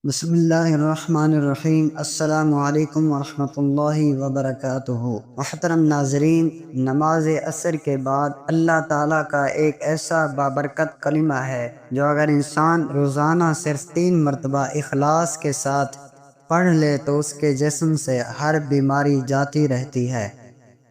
بسم اللہ الرحمن الرحیم۔ السلام علیکم ورحمۃ اللہ وبرکاتہ۔ محترم ناظرین، نماز عصر کے بعد اللہ تعالیٰ کا ایک ایسا بابرکت کلمہ ہے جو اگر انسان روزانہ صرف 3 مرتبہ اخلاص کے ساتھ پڑھ لے تو اس کے جسم سے ہر بیماری جاتی رہتی ہے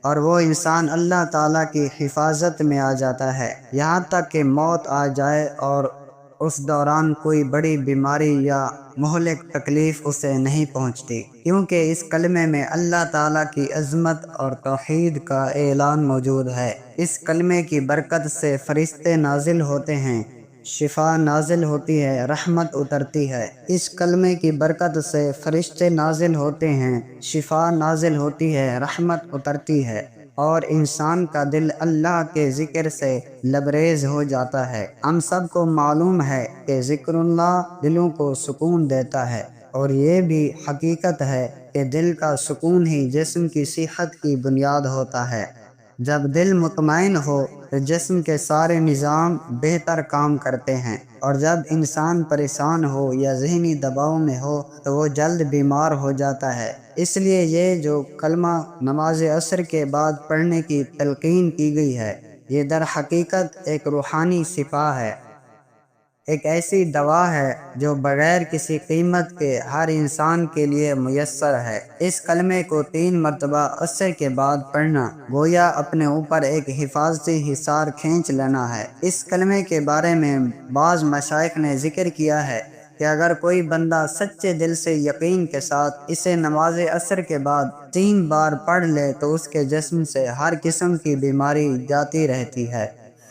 اور وہ انسان اللہ تعالیٰ کی حفاظت میں آ جاتا ہے، یہاں تک کہ موت آ جائے اور اس دوران کوئی بڑی بیماری یا مہلک تکلیف اسے نہیں پہنچتی، کیونکہ اس کلمے میں اللہ تعالیٰ کی عظمت اور توحید کا اعلان موجود ہے۔ اس کلمے کی برکت سے فرشتے نازل ہوتے ہیں، شفا نازل ہوتی ہے، رحمت اترتی ہے۔ اس کلمے کی برکت سے فرشتے نازل ہوتے ہیں، شفا نازل ہوتی ہے، رحمت اترتی ہے اور انسان کا دل اللہ کے ذکر سے لبریز ہو جاتا ہے۔ ہم سب کو معلوم ہے کہ ذکر اللہ دلوں کو سکون دیتا ہے، اور یہ بھی حقیقت ہے کہ دل کا سکون ہی جسم کی صحت کی بنیاد ہوتا ہے۔ جب دل مطمئن ہو تو جسم کے سارے نظام بہتر کام کرتے ہیں، اور جب انسان پریشان ہو یا ذہنی دباؤ میں ہو تو وہ جلد بیمار ہو جاتا ہے۔ اس لیے یہ جو کلمہ نماز عصر کے بعد پڑھنے کی تلقین کی گئی ہے، یہ در حقیقت ایک روحانی شفا ہے، ایک ایسی دوا ہے جو بغیر کسی قیمت کے ہر انسان کے لیے میسر ہے۔ اس کلمے کو 3 مرتبہ عصر کے بعد پڑھنا گویا اپنے اوپر ایک حفاظتی حصار کھینچ لینا ہے۔ اس کلمے کے بارے میں بعض مشائخ نے ذکر کیا ہے کہ اگر کوئی بندہ سچے دل سے یقین کے ساتھ اسے نماز عصر کے بعد 3 بار پڑھ لے تو اس کے جسم سے ہر قسم کی بیماری جاتی رہتی ہے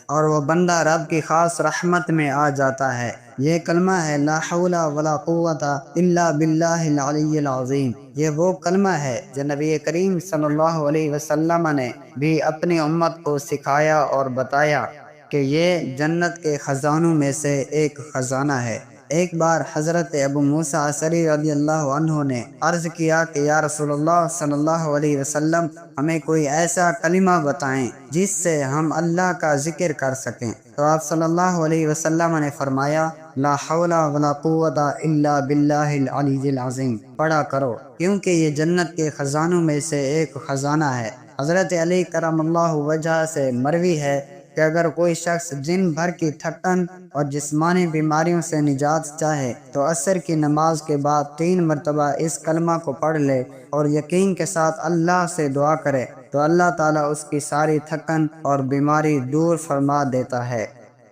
اور وہ بندہ رب کی خاص رحمت میں آ جاتا ہے۔ یہ کلمہ ہے لا حول ولا قوت الا باللہ العلی العظیم۔ یہ وہ کلمہ ہے جو نبی کریم صلی اللہ علیہ وسلم نے بھی اپنی امت کو سکھایا اور بتایا کہ یہ جنت کے خزانوں میں سے ایک خزانہ ہے۔ ایک بار حضرت ابو موسیٰ اشعری رضی اللہ عنہ نے عرض کیا کہ یا رسول اللہ صلی اللہ علیہ وسلم، ہمیں کوئی ایسا کلمہ بتائیں جس سے ہم اللہ کا ذکر کر سکیں۔ تو آپ صلی اللہ علیہ وسلم نے فرمایا لا حول ولا قوت الا باللہ العلی العظیم پڑھا کرو، کیونکہ یہ جنت کے خزانوں میں سے ایک خزانہ ہے۔ حضرت علی کرم اللہ وجہ سے مروی ہے کہ اگر کوئی شخص دن بھر کی تھکن اور جسمانی بیماریوں سے نجات چاہے تو عصر کی نماز کے بعد 3 مرتبہ اس کلمہ کو پڑھ لے اور یقین کے ساتھ اللہ سے دعا کرے تو اللہ تعالیٰ اس کی ساری تھکن اور بیماری دور فرما دیتا ہے۔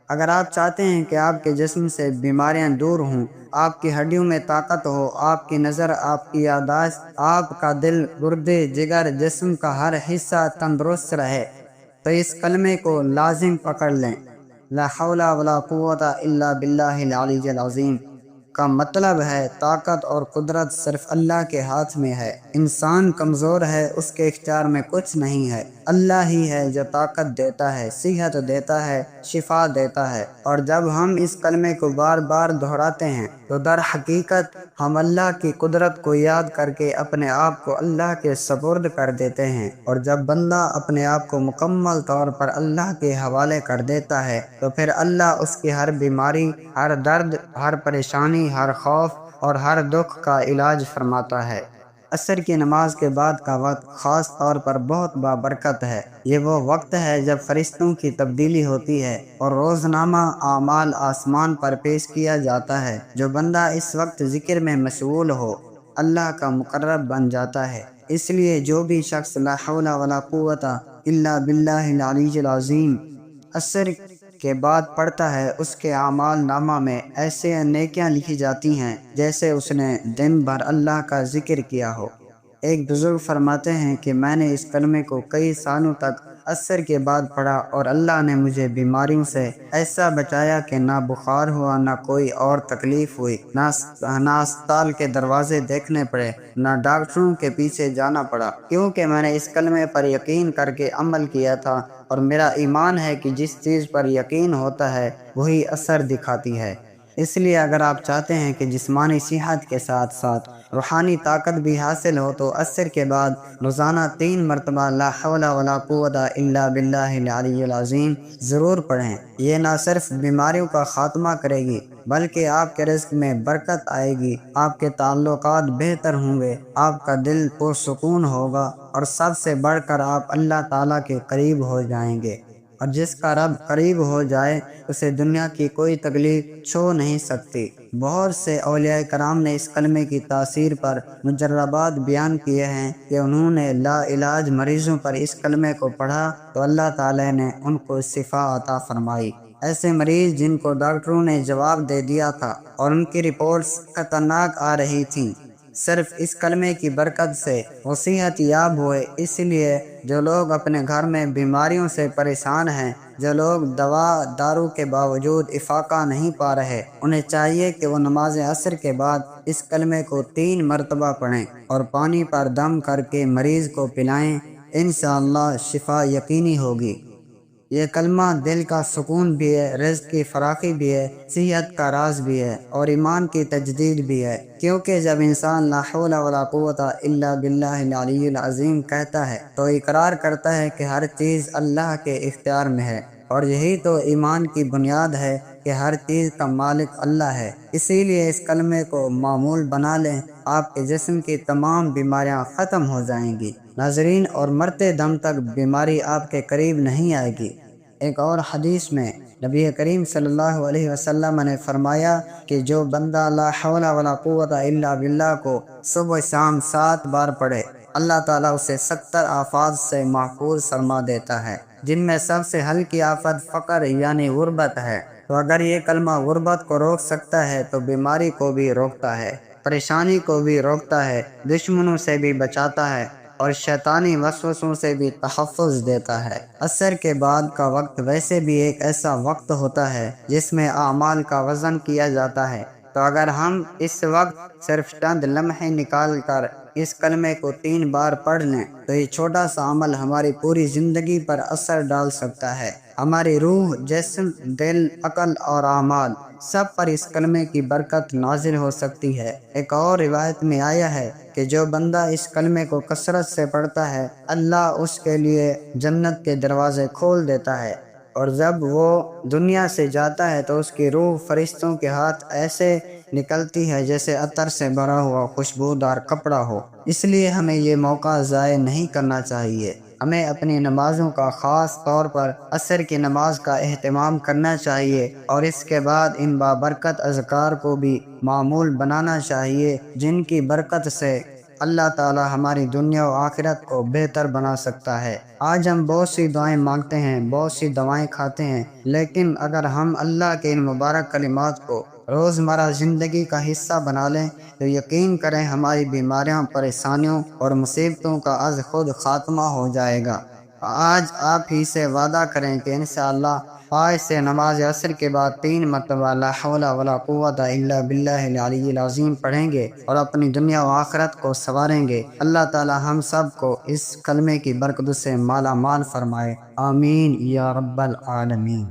اگر آپ چاہتے ہیں کہ آپ کے جسم سے بیماریاں دور ہوں، آپ کی ہڈیوں میں طاقت ہو، آپ کی نظر، آپ کی یادداشت، آپ کا دل، گردے، جگر، جسم کا ہر حصہ تندرست رہے تو اس کلمے کو لازم پکڑ لیں۔ لا حول ولا قوت الا باللہ العلی العظیم کا مطلب ہے طاقت اور قدرت صرف اللہ کے ہاتھ میں ہے۔ انسان کمزور ہے، اس کے اختیار میں کچھ نہیں ہے۔ اللہ ہی ہے جو طاقت دیتا ہے، صحت دیتا ہے، شفا دیتا ہے، اور جب ہم اس کلمے کو بار بار دہراتے ہیں تو در حقیقت ہم اللہ کی قدرت کو یاد کر کے اپنے آپ کو اللہ کے سپرد کر دیتے ہیں، اور جب بندہ اپنے آپ کو مکمل طور پر اللہ کے حوالے کر دیتا ہے تو پھر اللہ اس کی ہر بیماری، ہر درد، ہر پریشانی، ہر خوف اور ہر دکھ کا علاج فرماتا ہے۔ عصر کی نماز کے بعد کا وقت خاص طور پر بہت بابرکت ہے۔ یہ وہ وقت ہے جب فرشتوں کی تبدیلی ہوتی ہے اور روزنامہ اعمال آسمان پر پیش کیا جاتا ہے۔ جو بندہ اس وقت ذکر میں مشغول ہو اللہ کا مقرب بن جاتا ہے۔ اس لیے جو بھی شخص لا حول ولا قوت الا باللہ العلی العظیم عصر کے بعد پڑھتا ہے، اس کے اعمال نامہ میں ایسے نیکیاں لکھی جاتی ہیں جیسے اس نے دن بھر اللہ کا ذکر کیا ہو۔ ایک بزرگ فرماتے ہیں کہ میں نے اس کلمے کو کئی سالوں تک عصر کے بعد پڑھا اور اللہ نے مجھے بیماریوں سے ایسا بچایا کہ نہ بخار ہوا، نہ کوئی اور تکلیف ہوئی، نہ اسپتال کے دروازے دیکھنے پڑے، نہ ڈاکٹروں کے پیچھے جانا پڑا، کیونکہ میں نے اس کلمے پر یقین کر کے عمل کیا تھا، اور میرا ایمان ہے کہ جس چیز پر یقین ہوتا ہے وہی اثر دکھاتی ہے۔ اس لیے اگر آپ چاہتے ہیں کہ جسمانی صحت کے ساتھ ساتھ روحانی طاقت بھی حاصل ہو تو عصر کے بعد روزانہ 3 مرتبہ لا حول ولا قوت الا باللہ العلی العظیم ضرور پڑھیں۔ یہ نہ صرف بیماریوں کا خاتمہ کرے گی بلکہ آپ کے رزق میں برکت آئے گی، آپ کے تعلقات بہتر ہوں گے، آپ کا دل پرسکون ہوگا، اور سب سے بڑھ کر آپ اللہ تعالیٰ کے قریب ہو جائیں گے۔ اور جس کا رب قریب ہو جائے اسے دنیا کی کوئی تکلیف چھو نہیں سکتی۔ بہت سے اولیاء کرام نے اس کلمے کی تاثیر پر مجربات بیان کیے ہیں کہ انہوں نے لا علاج مریضوں پر اس کلمے کو پڑھا تو اللہ تعالی نے ان کو شفا عطا فرمائی۔ ایسے مریض جن کو ڈاکٹروں نے جواب دے دیا تھا اور ان کی رپورٹس خطرناک آ رہی تھیں، صرف اس کلمے کی برکت سے وہ صحت یاب ہوئے۔ اس لیے جو لوگ اپنے گھر میں بیماریوں سے پریشان ہیں، جو لوگ دوا دارو کے باوجود افاقہ نہیں پا رہے، انہیں چاہیے کہ وہ نماز عصر کے بعد اس کلمے کو 3 مرتبہ پڑھیں اور پانی پر دم کر کے مریض کو پلائیں، انشاءاللہ شفا یقینی ہوگی۔ یہ کلمہ دل کا سکون بھی ہے، رزق کی فراخی بھی ہے، صحت کا راز بھی ہے، اور ایمان کی تجدید بھی ہے، کیونکہ جب انسان لا حول ولا قوت الا باللہ العلی العظیم کہتا ہے تو اقرار کرتا ہے کہ ہر چیز اللہ کے اختیار میں ہے، اور یہی تو ایمان کی بنیاد ہے کہ ہر چیز کا مالک اللہ ہے۔ اسی لیے اس کلمے کو معمول بنا لیں، آپ کے جسم کی تمام بیماریاں ختم ہو جائیں گی ناظرین، اور مرتے دم تک بیماری آپ کے قریب نہیں آئے گی۔ ایک اور حدیث میں نبی کریم صلی اللہ علیہ وسلم نے فرمایا کہ جو بندہ لا حول ولا قوت الا باللہ کو صبح شام 7 بار پڑھے، اللہ تعالیٰ اسے 70 آفات سے محفوظ فرما دیتا ہے، جن میں سب سے ہلکی آفت فقر یعنی غربت ہے۔ تو اگر یہ کلمہ غربت کو روک سکتا ہے تو بیماری کو بھی روکتا ہے، پریشانی کو بھی روکتا ہے، دشمنوں سے بھی بچاتا ہے، اور شیطانی وسوسوں سے بھی تحفظ دیتا ہے۔ عصر کے بعد کا وقت ویسے بھی ایک ایسا وقت ہوتا ہے جس میں اعمال کا وزن کیا جاتا ہے، تو اگر ہم اس وقت صرف چند لمحے نکال کر اس کلمے کو 3 بار پڑھ لیں تو یہ چھوٹا سا عمل ہماری پوری زندگی پر اثر ڈال سکتا ہے۔ ہماری روح، جسم، دل، عقل اور اعمال سب پر اس کلمے کی برکت نازل ہو سکتی ہے۔ ایک اور روایت میں آیا ہے کہ جو بندہ اس کلمے کو کثرت سے پڑھتا ہے، اللہ اس کے لیے جنت کے دروازے کھول دیتا ہے، اور جب وہ دنیا سے جاتا ہے تو اس کی روح فرشتوں کے ہاتھ ایسے نکلتی ہے جیسے عطر سے بھرا ہوا خوشبودار کپڑا ہو۔ اس لیے ہمیں یہ موقع ضائع نہیں کرنا چاہیے۔ ہمیں اپنی نمازوں کا خاص طور پر عصر کی نماز کا اہتمام کرنا چاہیے، اور اس کے بعد ان بابرکت اذکار کو بھی معمول بنانا چاہیے، جن کی برکت سے اللہ تعالی ہماری دنیا و آخرت کو بہتر بنا سکتا ہے۔ آج ہم بہت سی دعائیں مانگتے ہیں، بہت سی دوائیں کھاتے ہیں، لیکن اگر ہم اللہ کے ان مبارک کلمات کو روزمرہ زندگی کا حصہ بنا لیں تو یقین کریں ہماری بیماریاں، پریشانیوں اور مصیبتوں کا از خود خاتمہ ہو جائے گا۔ آج آپ ہی سے وعدہ کریں کہ انشاءاللہ آج سے نماز عصر کے بعد 3 مرتبہ لا حول ولا قوت الا باللہ العلی العظیم پڑھیں گے اور اپنی دنیا و آخرت کو سنواریں گے۔ اللہ تعالی ہم سب کو اس کلمے کی برکت سے مالا مال فرمائے، آمین یا رب العالمین۔